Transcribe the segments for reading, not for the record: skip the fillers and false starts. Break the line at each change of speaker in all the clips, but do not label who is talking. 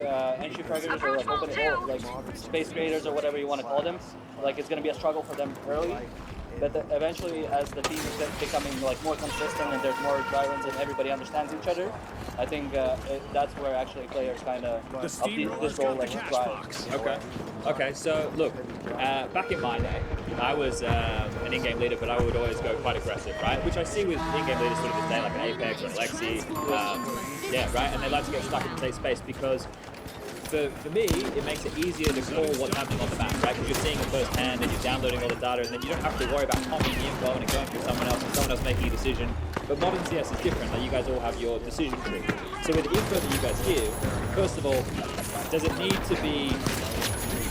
entry programmers or like open or like space creators or whatever you want to call them, like it's going to be a struggle for them early. But eventually, as the team is becoming like more consistent and there's more dry runs and everybody understands each other, I think that's where actually players kind of this role like thrive.
Okay. Okay. So look, back in my day, I was an in-game leader, but I would always go quite aggressive, right? Which I see with in-game leaders sort of today, like an Apex or an Alexi. Yeah, right. And they like to get stuck in the safe space because for me, it makes it easier to call what's happening on the map, right? Because you're seeing it firsthand and you're downloading all the data, and then you don't have to worry about copying the info and it going through someone else and someone else making a decision. But modern CS is different. Like you guys all have your decision tree. So with the info that you guys give, first of all, does it need to be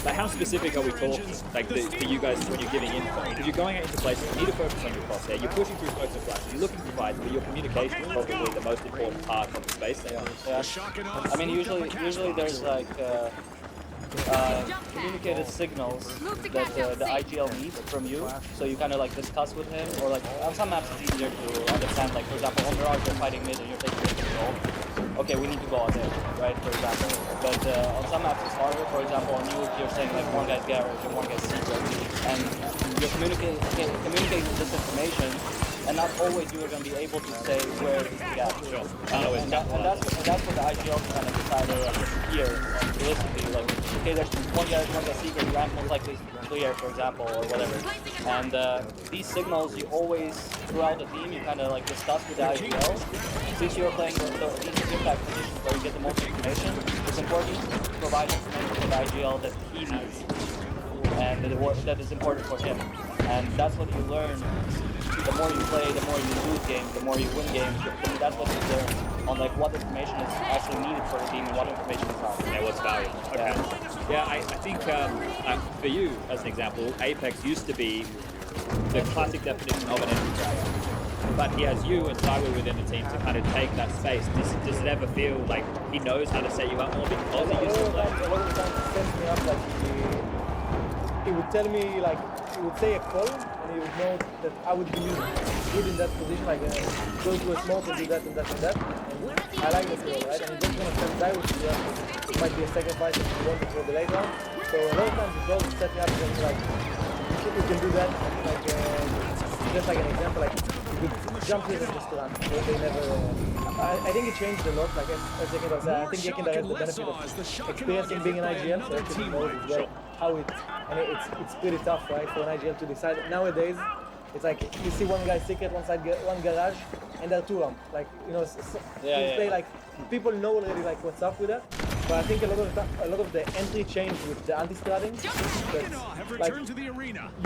like how specific are we talking? Like for you guys when you're giving info, because you're going out into places, you need to focus on your crosshair. You're pushing through smokes and flashes. You're looking for fights, but your communication is probably the most important part of the space.
Yeah. I mean, usually there's like communicated signals that the IGL needs from you, so you kind of like discuss with him, or like on some maps it's easier to understand. Like for example, on Mirage you're fighting mid and you're taking your control. Okay, we need to go out there, right? For example, but on some maps it's harder. For example, on Nuke you're saying like one guy's garage and one guy's secret, and you're communicating this information. And not always you are going to be able to say where is the gap.
Sure.
And that's what the IGL kind of decided here, realistically. Like, okay, there's one guy secret, ramp most likely clear, for example, or whatever. And these signals you always, throughout the team, you kind of like discuss with the IGL. Since you're playing these impact positions where you get the most information, it's important to provide information to the IGL that he needs. And that is important for him. And that's what you learn. The more you play, the more you lose games, the more you win games. That's what you learn on like what information is actually needed for the team and what information is not.
Yeah, what's valuable. Okay. Yeah, I think for you, as an example, Apex used to be the classic definition of an entry player. But he has you and Cyber within the team to kind of take that space. Does it ever feel like he knows how to set you up more because he used to play?
A lot of times he sets me up like he would tell me like he would say a call and he would know that I would be good in that position, like go to a smoke and do that and that and that. And I like this role, right? And he just gonna send Zy with you. It might be a sacrifice if you want it for the late round. So a lot of times he goes to set me up and like you can do that. Like just like an example, like you could jump here and just run. They never. I think it changed a lot. Like as Yekin was saying, I think Yekin has the benefit of experiencing being an IGL, so actually knows as well how and it's pretty tough, right, for an IGL to decide. Nowadays, it's like you see one guy secret, one garage, and there are two ramp. Like you play like people know already like what's up with that. But I think a lot of the entry change with the anti-stratting. Like,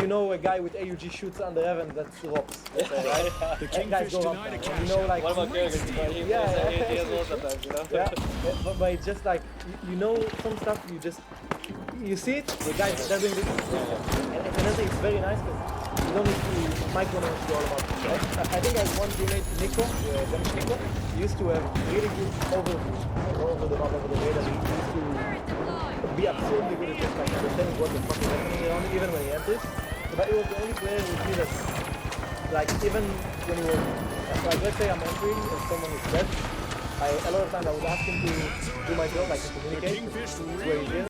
you know, a guy with AUG shoots under heaven, that's ropes. Right? And guys go up. You know, like
what about Kirk? He has all sometimes, you know.
Yeah, but it's just like you know some stuff. You see it. The guys they're doing this, and another it's very nice because you don't need to micromanage all about it. Right? I think I had one teammate, Nico, Danish Nico, he used to have really good overview over the map, over the radar. He used to be absurdly good at just like understanding what the fuck is happening around him, even when he enters. But he was the only player with me that, like, even when he was, like, let's say I'm entering and someone is dead, a lot of times I would ask him to do my job, like to communicate, where he is.